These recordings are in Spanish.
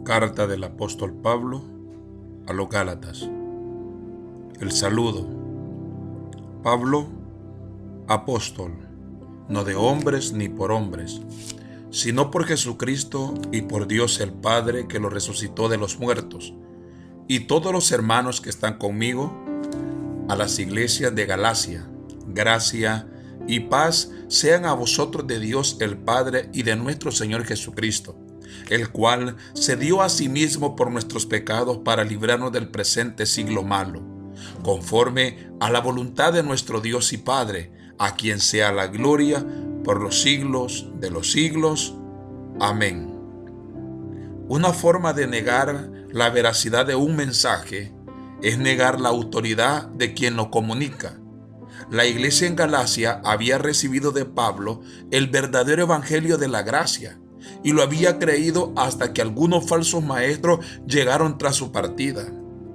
Carta del apóstol Pablo a los Gálatas. El saludo. Pablo, apóstol, no de hombres ni por hombres, sino por Jesucristo y por Dios el Padre que lo resucitó de los muertos, y todos los hermanos que están conmigo, a las iglesias de Galacia, gracia y paz sean a vosotros de Dios el Padre y de nuestro Señor Jesucristo, el cual se dio a sí mismo por nuestros pecados para librarnos del presente siglo malo, conforme a la voluntad de nuestro Dios y Padre, a quien sea la gloria por los siglos de los siglos. Amén. Una forma de negar la veracidad de un mensaje es negar la autoridad de quien lo comunica. La iglesia en Galacia había recibido de Pablo el verdadero evangelio de la gracia y lo había creído hasta que algunos falsos maestros llegaron tras su partida.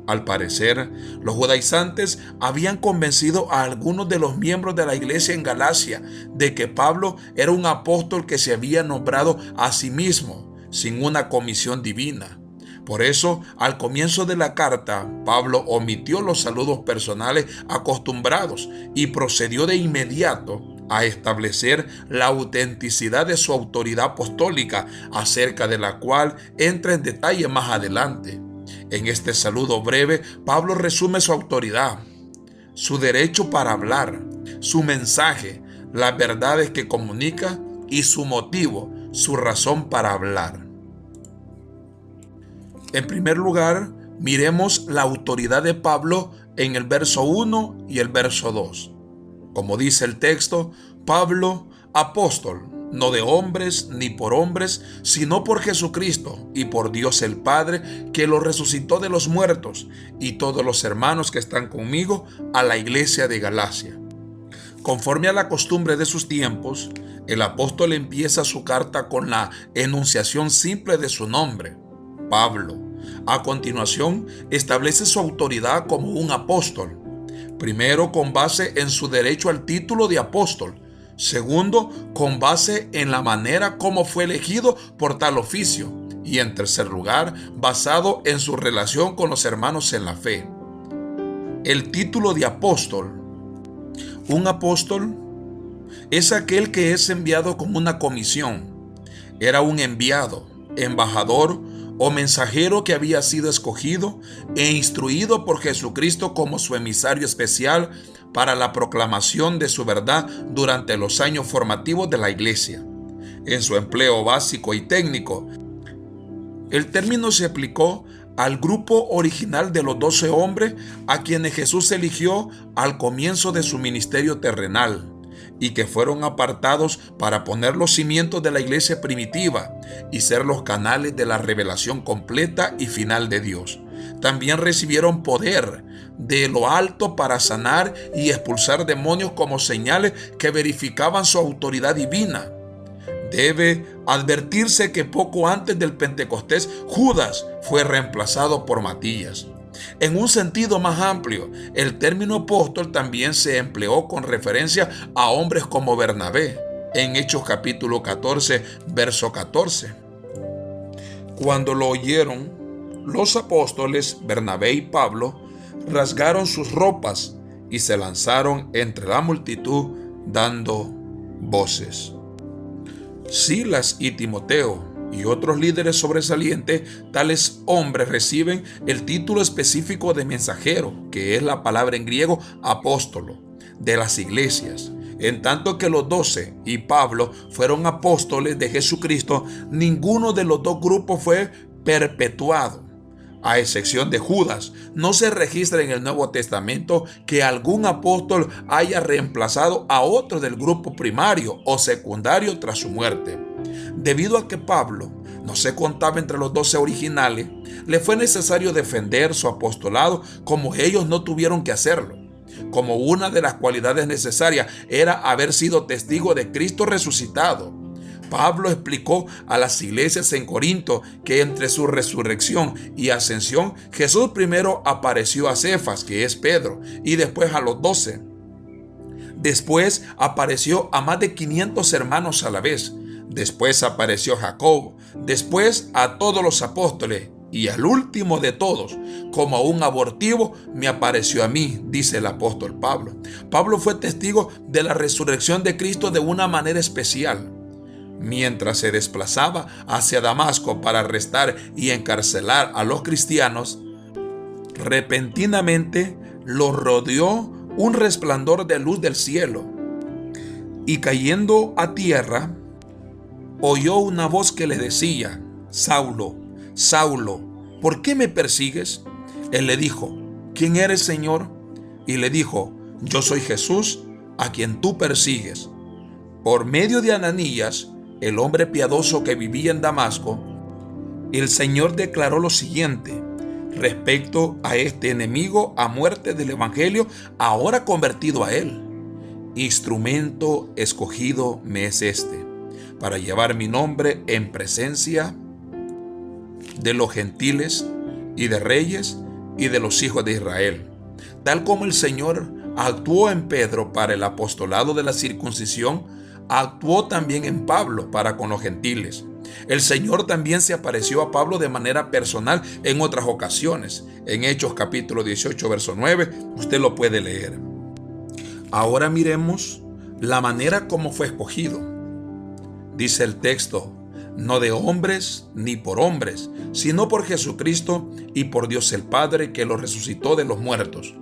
Al parecer, los judaizantes habían convencido a algunos de los miembros de la iglesia en Galacia de que Pablo era un apóstol que se había nombrado a sí mismo, sin una comisión divina. Por eso, al comienzo de la carta, Pablo omitió los saludos personales acostumbrados y procedió de inmediato a establecer la autenticidad de su autoridad apostólica, acerca de la cual entra en detalle más adelante. En este saludo breve, Pablo resume su autoridad, su derecho para hablar, su mensaje, las verdades que comunica y su motivo, su razón para hablar. En primer lugar, miremos la autoridad de Pablo en el verso 1 y el verso 2. Como dice el texto, Pablo, apóstol, no de hombres ni por hombres, sino por Jesucristo y por Dios el Padre, que lo resucitó de los muertos, y todos los hermanos que están conmigo, a la iglesia de Galacia. Conforme a la costumbre de sus tiempos, el apóstol empieza su carta con la enunciación simple de su nombre, Pablo. A continuación, establece su autoridad como un apóstol. Primero, con base en su derecho al título de apóstol. Segundo, con base en la manera como fue elegido por tal oficio. Y en tercer lugar, basado en su relación con los hermanos en la fe. El título de apóstol. Un apóstol es aquel que es enviado con una comisión. Era un enviado, embajador o mensajero que había sido escogido e instruido por Jesucristo como su emisario especial para la proclamación de su verdad durante los años formativos de la iglesia. En su empleo básico y técnico, el término se aplicó al grupo original de los 12 hombres a quienes Jesús eligió al comienzo de su ministerio terrenal, y que fueron apartados para poner los cimientos de la iglesia primitiva y ser los canales de la revelación completa y final de Dios. También recibieron poder de lo alto para sanar y expulsar demonios como señales que verificaban su autoridad divina. Debe advertirse que poco antes del Pentecostés, Judas fue reemplazado por Matías. En un sentido más amplio, el término apóstol también se empleó con referencia a hombres como Bernabé, en Hechos capítulo 14, verso 14. Cuando lo oyeron, los apóstoles Bernabé y Pablo rasgaron sus ropas y se lanzaron entre la multitud dando voces. Silas y Timoteo y otros líderes sobresalientes, tales hombres reciben el título específico de mensajero, que es la palabra en griego apóstolo, de las iglesias. En tanto que los 12 y Pablo fueron apóstoles de Jesucristo, ninguno de los dos grupos fue perpetuado. A excepción de Judas, no se registra en el Nuevo Testamento que algún apóstol haya reemplazado a otro del grupo primario o secundario tras su muerte. Debido a que Pablo no se contaba entre los 12 originales, le fue necesario defender su apostolado como ellos no tuvieron que hacerlo. Como una de las cualidades necesarias era haber sido testigo de Cristo resucitado. Pablo explicó a las iglesias en Corinto que entre su resurrección y ascensión, Jesús primero apareció a Cefas, que es Pedro, y después a los 12. Después apareció a más de 500 hermanos a la vez. Después apareció Jacob, después a todos los apóstoles y al último de todos, como a un abortivo, me apareció a mí, dice el apóstol Pablo. Pablo fue testigo de la resurrección de Cristo de una manera especial. Mientras se desplazaba hacia Damasco para arrestar y encarcelar a los cristianos, repentinamente lo rodeó un resplandor de luz del cielo, y cayendo a tierra, oyó una voz que le decía: Saulo, Saulo, ¿por qué me persigues? Él le dijo: ¿quién eres, Señor? Y le dijo: yo soy Jesús, a quien tú persigues. Por medio de Ananías, el hombre piadoso que vivía en Damasco, el Señor declaró lo siguiente respecto a este enemigo a muerte del evangelio, ahora convertido a él: instrumento escogido me es este, para llevar mi nombre en presencia de los gentiles y de reyes y de los hijos de Israel. Tal como el Señor actuó en Pedro para el apostolado de la circuncisión, actuó también en Pablo para con los gentiles. El Señor también se apareció a Pablo de manera personal en otras ocasiones. En Hechos capítulo 18, verso 9, usted lo puede leer. Ahora miremos la manera como fue escogido. Dice el texto: no de hombres ni por hombres, sino por Jesucristo y por Dios el Padre, que lo resucitó de los muertos.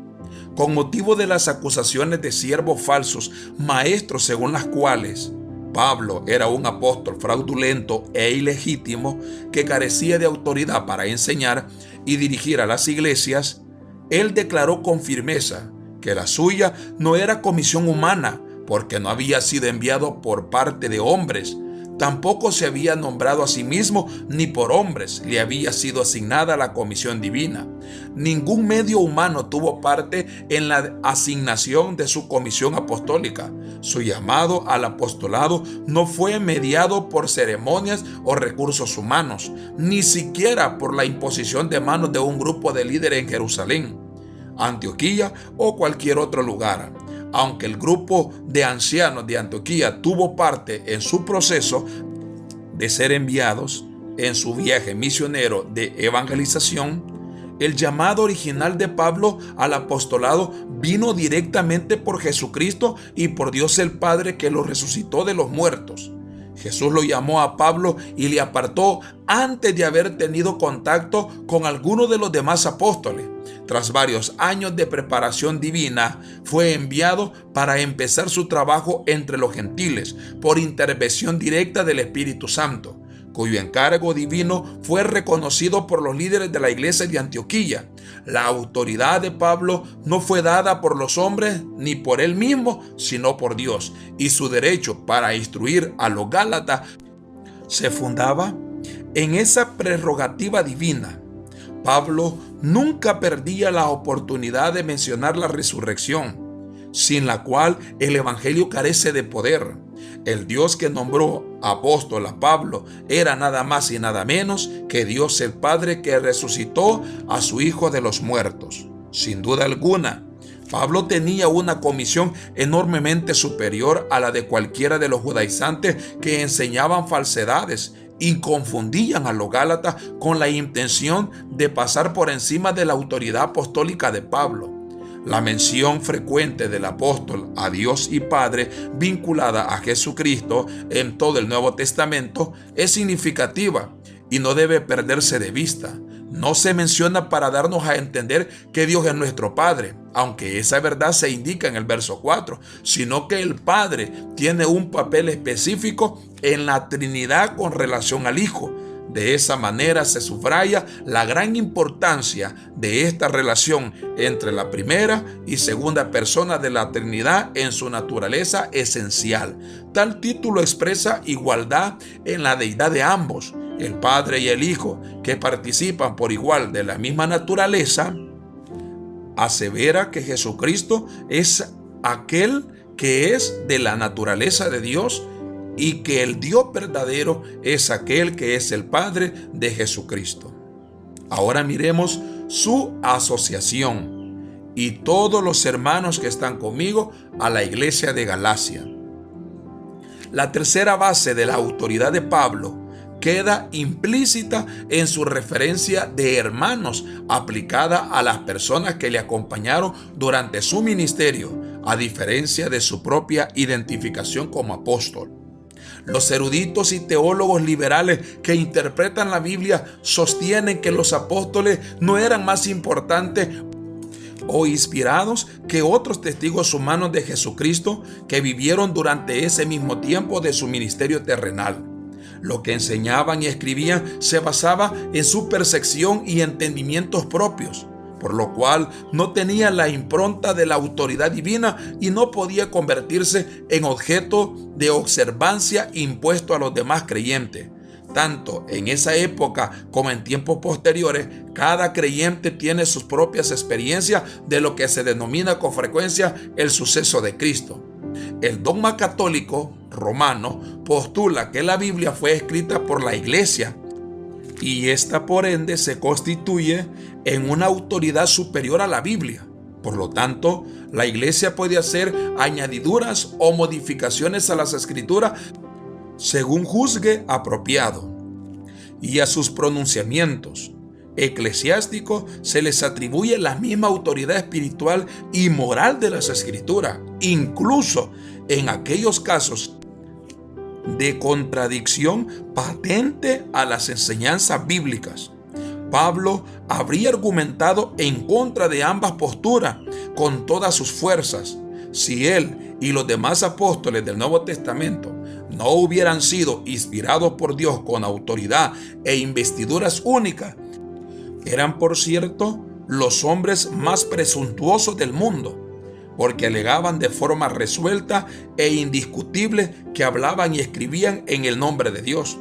Con motivo de las acusaciones de siervos falsos, maestros según las cuales Pablo era un apóstol fraudulento e ilegítimo que carecía de autoridad para enseñar y dirigir a las iglesias, él declaró con firmeza que la suya no era comisión humana, porque no había sido enviado por parte de hombres. Tampoco se había nombrado a sí mismo, ni por hombres le había sido asignada la comisión divina. Ningún medio humano tuvo parte en la asignación de su comisión apostólica. Su llamado al apostolado no fue mediado por ceremonias o recursos humanos, ni siquiera por la imposición de manos de un grupo de líderes en Jerusalén, Antioquía o cualquier otro lugar. Aunque el grupo de ancianos de Antioquía tuvo parte en su proceso de ser enviados en su viaje misionero de evangelización, el llamado original de Pablo al apostolado vino directamente por Jesucristo y por Dios el Padre, que lo resucitó de los muertos. Jesús lo llamó a Pablo y le apartó antes de haber tenido contacto con alguno de los demás apóstoles. Tras varios años de preparación divina, fue enviado para empezar su trabajo entre los gentiles por intervención directa del Espíritu Santo, cuyo encargo divino fue reconocido por los líderes de la iglesia de Antioquía. La autoridad de Pablo no fue dada por los hombres ni por él mismo, sino por Dios, y su derecho para instruir a los gálatas se fundaba en esa prerrogativa divina. Pablo nunca perdía la oportunidad de mencionar la resurrección, sin la cual el evangelio carece de poder. El Dios que nombró apóstol a Pablo era nada más y nada menos que Dios el Padre, que resucitó a su Hijo de los muertos. Sin duda alguna, Pablo tenía una comisión enormemente superior a la de cualquiera de los judaizantes que enseñaban falsedades y confundían a los gálatas con la intención de pasar por encima de la autoridad apostólica de Pablo. La mención frecuente del apóstol a Dios y Padre vinculada a Jesucristo en todo el Nuevo Testamento es significativa y no debe perderse de vista. No se menciona para darnos a entender que Dios es nuestro Padre, aunque esa verdad se indica en el verso 4, sino que el Padre tiene un papel específico en la Trinidad con relación al Hijo. De esa manera se subraya la gran importancia de esta relación entre la primera y segunda persona de la Trinidad en su naturaleza esencial. Tal título expresa igualdad en la deidad de ambos, el Padre y el Hijo, que participan por igual de la misma naturaleza. Asevera que Jesucristo es aquel que es de la naturaleza de Dios y que el Dios verdadero es aquel que es el Padre de Jesucristo. Ahora miremos su asociación y todos los hermanos que están conmigo a la iglesia de Galacia. La tercera base de la autoridad de Pablo queda implícita en su referencia de hermanos, aplicada a las personas que le acompañaron durante su ministerio, a diferencia de su propia identificación como apóstol. Los eruditos y teólogos liberales que interpretan la Biblia sostienen que los apóstoles no eran más importantes o inspirados que otros testigos humanos de Jesucristo que vivieron durante ese mismo tiempo de su ministerio terrenal. Lo que enseñaban y escribían se basaba en su percepción y entendimientos propios, por lo cual no tenía la impronta de la autoridad divina y no podía convertirse en objeto de observancia impuesto a los demás creyentes. Tanto en esa época como en tiempos posteriores, cada creyente tiene sus propias experiencias de lo que se denomina con frecuencia el suceso de Cristo. El dogma católico romano postula que la Biblia fue escrita por la Iglesia y esta por ende se constituye en una autoridad superior a la Biblia. Por lo tanto, la Iglesia puede hacer añadiduras o modificaciones a las Escrituras según juzgue apropiado, y a sus pronunciamientos eclesiásticos se les atribuye la misma autoridad espiritual y moral de las Escrituras, incluso en aquellos casos de contradicción patente a las enseñanzas bíblicas. Pablo habría argumentado en contra de ambas posturas con todas sus fuerzas si él y los demás apóstoles del Nuevo Testamento no hubieran sido inspirados por Dios con autoridad e investiduras únicas. Eran, por cierto, los hombres más presuntuosos del mundo, porque alegaban de forma resuelta e indiscutible que hablaban y escribían en el nombre de Dios.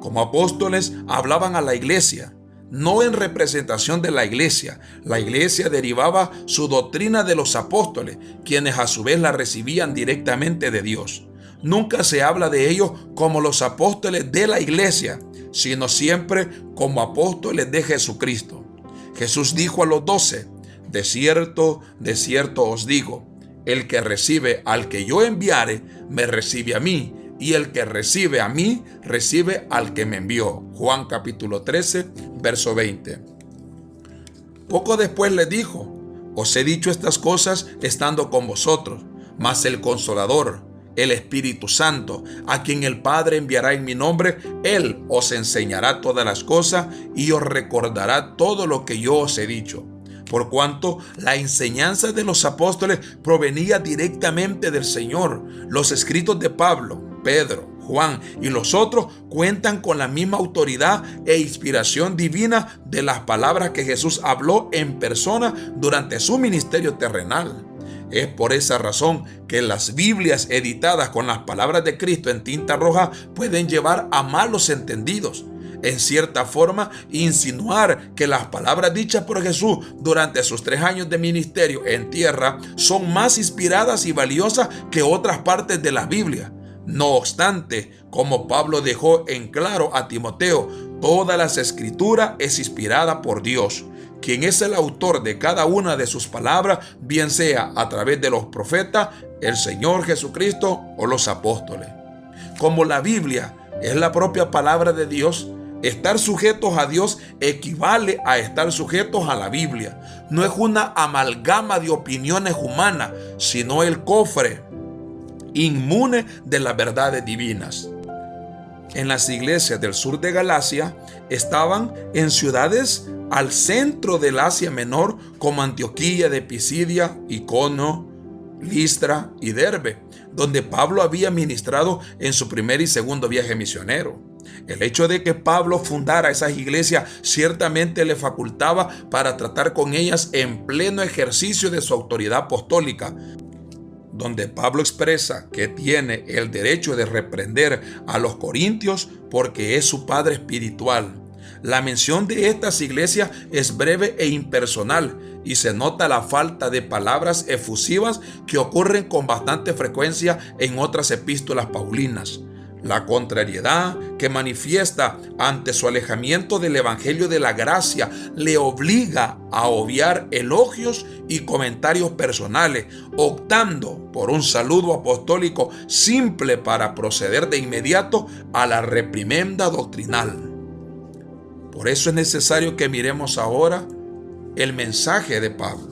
Como apóstoles hablaban a la iglesia, no en representación de la iglesia. La iglesia derivaba su doctrina de los apóstoles, quienes a su vez la recibían directamente de Dios. Nunca se habla de ellos como los apóstoles de la iglesia, sino siempre como apóstoles de Jesucristo. Jesús dijo a los 12, de cierto os digo, el que recibe al que yo enviare, me recibe a mí, y el que recibe a mí, recibe al que me envió. Juan capítulo 13, verso 20. Poco después les dijo, os he dicho estas cosas estando con vosotros, mas el Consolador, el Espíritu Santo, a quien el Padre enviará en mi nombre, Él os enseñará todas las cosas y os recordará todo lo que yo os he dicho. Por cuanto la enseñanza de los apóstoles provenía directamente del Señor, los escritos de Pablo, Pedro, Juan y los otros cuentan con la misma autoridad e inspiración divina de las palabras que Jesús habló en persona durante su ministerio terrenal. Es por esa razón que las Biblias editadas con las palabras de Cristo en tinta roja pueden llevar a malos entendidos. En cierta forma, insinuar que las palabras dichas por Jesús durante sus 3 años de ministerio en tierra son más inspiradas y valiosas que otras partes de la Biblia. No obstante, como Pablo dejó en claro a Timoteo, toda la Escritura es inspirada por Dios, quien es el autor de cada una de sus palabras, bien sea a través de los profetas, el Señor Jesucristo o los apóstoles. Como la Biblia es la propia palabra de Dios, estar sujetos a Dios equivale a estar sujetos a la Biblia. No es una amalgama de opiniones humanas, sino el cofre inmune de las verdades divinas. En las iglesias del sur de Galacia estaban en ciudades al centro del Asia Menor como Antioquía de Pisidia, Iconio, Listra y Derbe, donde Pablo había ministrado en su primer y segundo viaje misionero. El hecho de que Pablo fundara esas iglesias ciertamente le facultaba para tratar con ellas en pleno ejercicio de su autoridad apostólica, donde Pablo expresa que tiene el derecho de reprender a los corintios porque es su padre espiritual. La mención de estas iglesias es breve e impersonal y se nota la falta de palabras efusivas que ocurren con bastante frecuencia en otras epístolas paulinas. La contrariedad que manifiesta ante su alejamiento del Evangelio de la gracia le obliga a obviar elogios y comentarios personales, optando por un saludo apostólico simple para proceder de inmediato a la reprimenda doctrinal. Por eso es necesario que miremos ahora el mensaje de Pablo.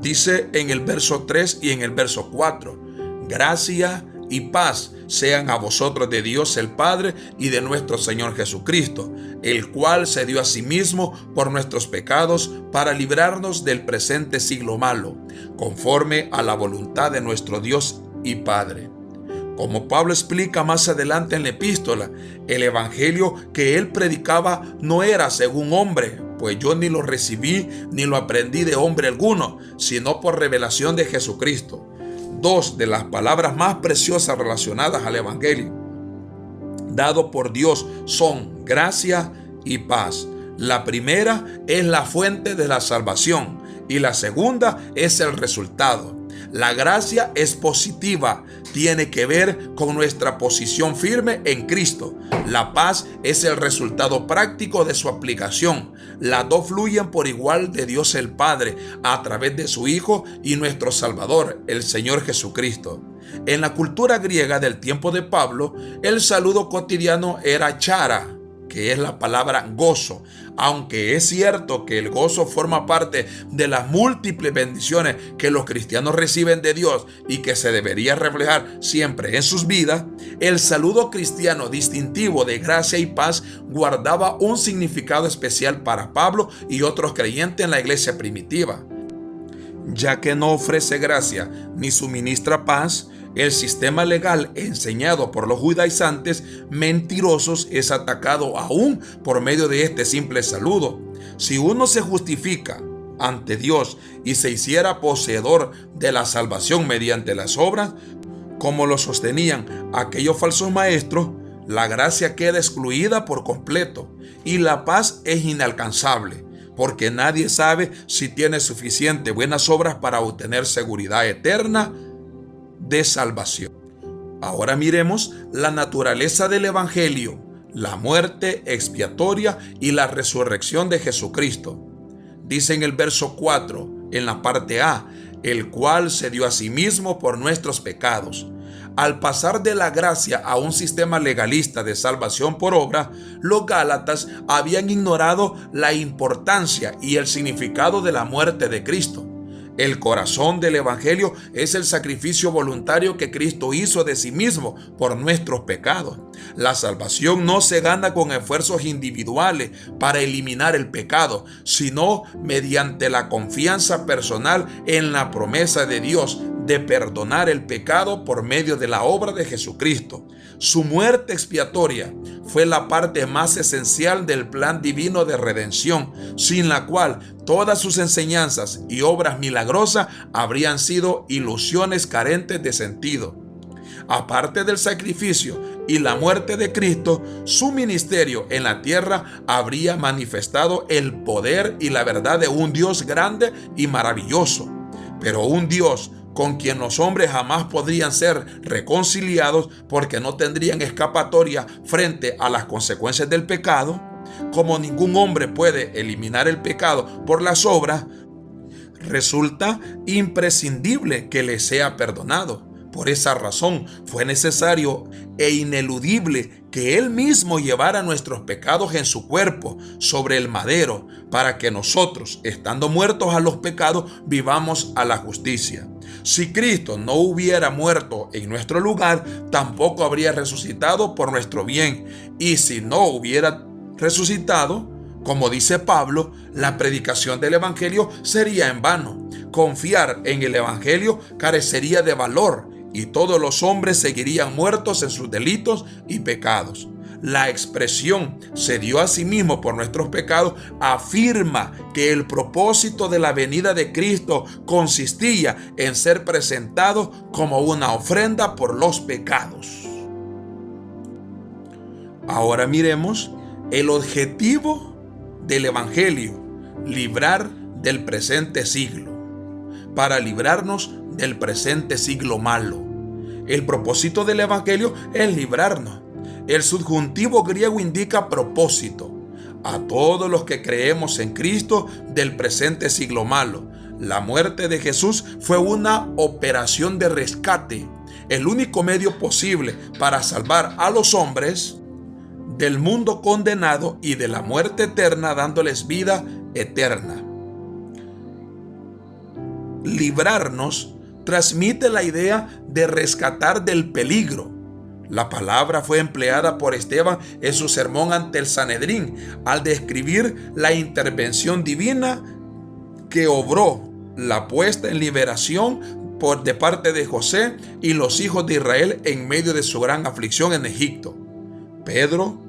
Dice en el verso 3 y en el verso 4, gracia y paz sean a vosotros de Dios el Padre y de nuestro Señor Jesucristo, el cual se dio a sí mismo por nuestros pecados para librarnos del presente siglo malo, conforme a la voluntad de nuestro Dios y Padre. Como Pablo explica más adelante en la epístola, el evangelio que él predicaba no era según hombre, pues yo ni lo recibí ni lo aprendí de hombre alguno, sino por revelación de Jesucristo. Dos de las palabras más preciosas relacionadas al evangelio dado por Dios son gracia y paz. La primera es la fuente de la salvación y la segunda es el resultado. La gracia es positiva, tiene que ver con nuestra posición firme en Cristo. La paz es el resultado práctico de su aplicación. Las dos fluyen por igual de Dios el Padre a través de su Hijo y nuestro Salvador, el Señor Jesucristo. En la cultura griega del tiempo de Pablo, el saludo cotidiano era chara, que es la palabra gozo, aunque es cierto que el gozo forma parte de las múltiples bendiciones que los cristianos reciben de Dios y que se debería reflejar siempre en sus vidas, el saludo cristiano distintivo de gracia y paz guardaba un significado especial para Pablo y otros creyentes en la iglesia primitiva. Ya que no ofrece gracia ni suministra paz, el sistema legal enseñado por los judaizantes mentirosos es atacado aún por medio de este simple saludo. Si uno se justifica ante Dios y se hiciera poseedor de la salvación mediante las obras, como lo sostenían aquellos falsos maestros, la gracia queda excluida por completo y la paz es inalcanzable, porque nadie sabe si tiene suficiente buenas obras para obtener seguridad eterna de salvación. Ahora miremos la naturaleza del evangelio, la muerte expiatoria y la resurrección de Jesucristo. Dice en el verso 4, en la parte A, el cual se dio a sí mismo por nuestros pecados. Al pasar de la gracia a un sistema legalista de salvación por obra, los gálatas habían ignorado la importancia y el significado de la muerte de Cristo. El corazón del evangelio es el sacrificio voluntario que Cristo hizo de sí mismo por nuestros pecados. La salvación no se gana con esfuerzos individuales para eliminar el pecado, sino mediante la confianza personal en la promesa de Dios de perdonar el pecado por medio de la obra de Jesucristo. Su muerte expiatoria fue la parte más esencial del plan divino de redención, sin la cual todas sus enseñanzas y obras milagrosas habrían sido ilusiones carentes de sentido. Aparte del sacrificio y la muerte de Cristo, su ministerio en la tierra habría manifestado el poder y la verdad de un Dios grande y maravilloso, pero un Dios con quien los hombres jamás podrían ser reconciliados porque no tendrían escapatoria frente a las consecuencias del pecado. Como ningún hombre puede eliminar el pecado por las obras, resulta imprescindible que le sea perdonado. Por esa razón fue necesario e ineludible que Él mismo llevara nuestros pecados en su cuerpo sobre el madero, para que nosotros, estando muertos a los pecados, vivamos a la justicia. Si Cristo no hubiera muerto en nuestro lugar, tampoco habría resucitado por nuestro bien. Y si no hubiera resucitado, como dice Pablo, la predicación del evangelio sería en vano. Confiar en el evangelio carecería de valor y todos los hombres seguirían muertos en sus delitos y pecados. La expresión se dio a sí mismo por nuestros pecados afirma que el propósito de la venida de Cristo consistía en ser presentado como una ofrenda por los pecados. Ahora miremos el objetivo del evangelio: librar del presente siglo. Para librarnos del presente siglo malo. El propósito del Evangelio es librarnos. El subjuntivo griego indica propósito. A todos los que creemos en Cristo del presente siglo malo, la muerte de Jesús fue una operación de rescate, el único medio posible para salvar a los hombres del mundo condenado y de la muerte eterna, dándoles vida eterna. Librarnos transmite la idea de rescatar del peligro. La palabra fue empleada por Esteban en su sermón ante el Sanedrín al describir la intervención divina que obró la puesta en liberación de parte de José y los hijos de Israel en medio de su gran aflicción en Egipto. Pedro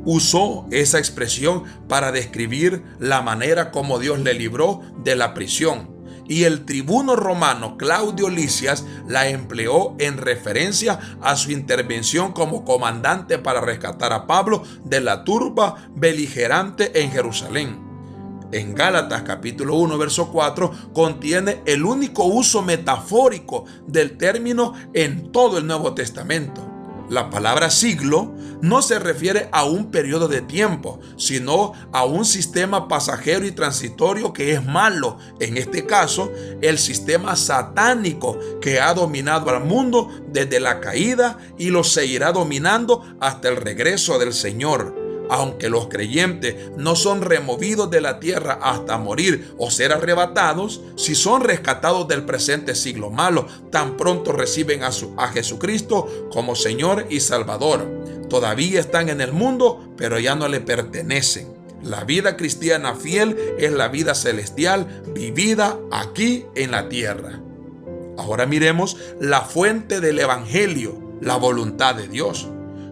usó esa expresión para describir la manera como Dios le libró de la prisión, y el tribuno romano Claudio Lisias la empleó en referencia a su intervención como comandante para rescatar a Pablo de la turba beligerante en Jerusalén. En Gálatas capítulo 1 verso 4 contiene el único uso metafórico del término en todo el Nuevo Testamento. La palabra siglo no se refiere a un periodo de tiempo, sino a un sistema pasajero y transitorio que es malo. En este caso, el sistema satánico que ha dominado al mundo desde la caída y lo seguirá dominando hasta el regreso del Señor. Aunque los creyentes no son removidos de la tierra hasta morir o ser arrebatados, si son rescatados del presente siglo malo, tan pronto reciben a Jesucristo como Señor y Salvador. Todavía están en el mundo, pero ya no le pertenecen. La vida cristiana fiel es la vida celestial vivida aquí en la tierra. Ahora miremos la fuente del Evangelio, la voluntad de Dios.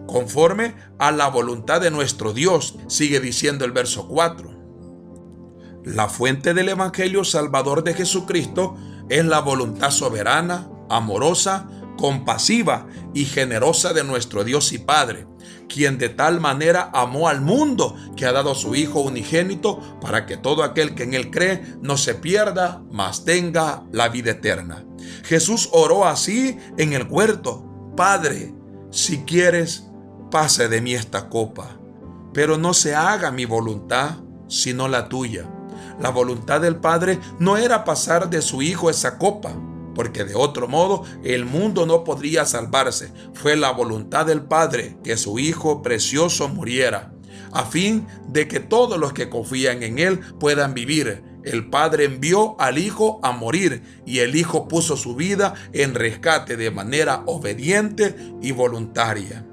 Conforme a la voluntad de nuestro Dios, sigue diciendo el verso 4. La fuente del Evangelio Salvador de Jesucristo es la voluntad soberana, amorosa, compasiva y generosa de nuestro Dios y Padre, quien de tal manera amó al mundo que ha dado a su Hijo unigénito para que todo aquel que en Él cree no se pierda, mas tenga la vida eterna. Jesús oró así en el huerto: Padre, si quieres, pase de mí esta copa, pero no se haga mi voluntad, sino la tuya. La voluntad del Padre no era pasar de su Hijo esa copa, porque de otro modo el mundo no podría salvarse. Fue la voluntad del Padre que su Hijo precioso muriera, a fin de que todos los que confían en Él puedan vivir. El Padre envió al Hijo a morir, y el Hijo puso su vida en rescate de manera obediente y voluntaria.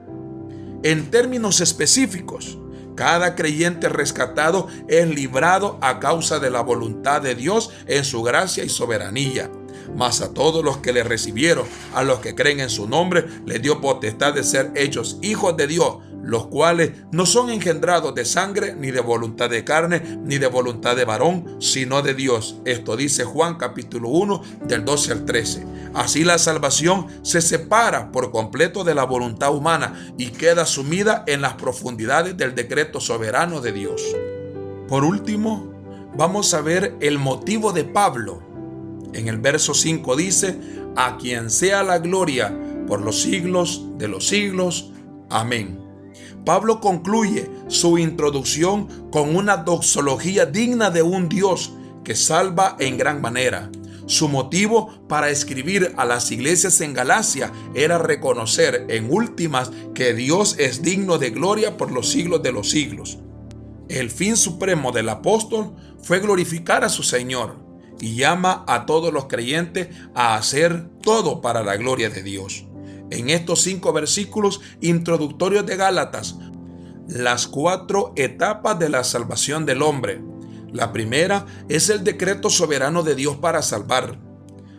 En términos específicos, cada creyente rescatado es librado a causa de la voluntad de Dios en su gracia y soberanía. Mas a todos los que le recibieron, a los que creen en su nombre, les dio potestad de ser hechos hijos de Dios, los cuales no son engendrados de sangre, ni de voluntad de carne, ni de voluntad de varón, sino de Dios. Esto dice Juan capítulo 1 del 12 al 13. Así la salvación se separa por completo de la voluntad humana y queda sumida en las profundidades del decreto soberano de Dios. Por último, vamos a ver el motivo de Pablo. En el verso 5 dice: a quien sea la gloria por los siglos de los siglos. Amén. Pablo concluye su introducción con una doxología digna de un Dios que salva en gran manera. Su motivo para escribir a las iglesias en Galacia era reconocer en últimas que Dios es digno de gloria por los siglos de los siglos. El fin supremo del apóstol fue glorificar a su Señor, y llama a todos los creyentes a hacer todo para la gloria de Dios. En estos 5 versículos introductorios de Gálatas, las 4 etapas de la salvación del hombre. La primera es el decreto soberano de Dios para salvar.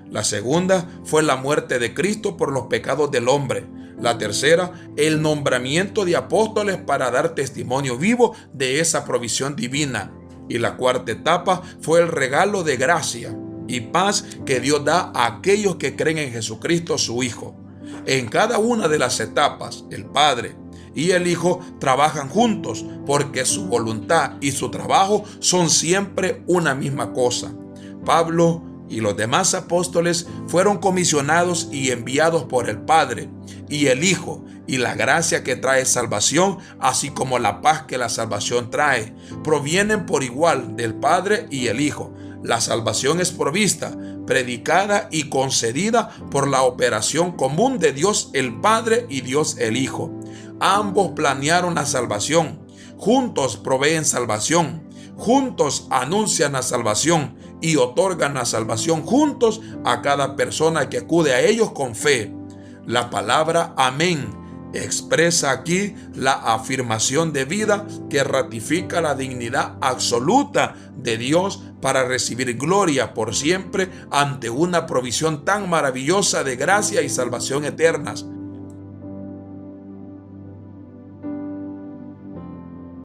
La segunda fue la muerte de Cristo por los pecados del hombre. La tercera, el nombramiento de apóstoles para dar testimonio vivo de esa provisión divina. Y la cuarta etapa fue el regalo de gracia y paz que Dios da a aquellos que creen en Jesucristo su Hijo. En cada una de las etapas, el Padre y el Hijo trabajan juntos porque su voluntad y su trabajo son siempre una misma cosa. Pablo y los demás apóstoles fueron comisionados y enviados por el Padre y el Hijo, y la gracia que trae salvación, así como la paz que la salvación trae, provienen por igual del Padre y el Hijo. La salvación es provista, predicada y concedida por la operación común de Dios el Padre y Dios el Hijo. Ambos planearon la salvación, juntos proveen salvación, juntos anuncian la salvación y otorgan la salvación juntos a cada persona que acude a ellos con fe. La palabra amén expresa aquí la afirmación de vida que ratifica la dignidad absoluta de Dios para recibir gloria por siempre ante una provisión tan maravillosa de gracia y salvación eternas.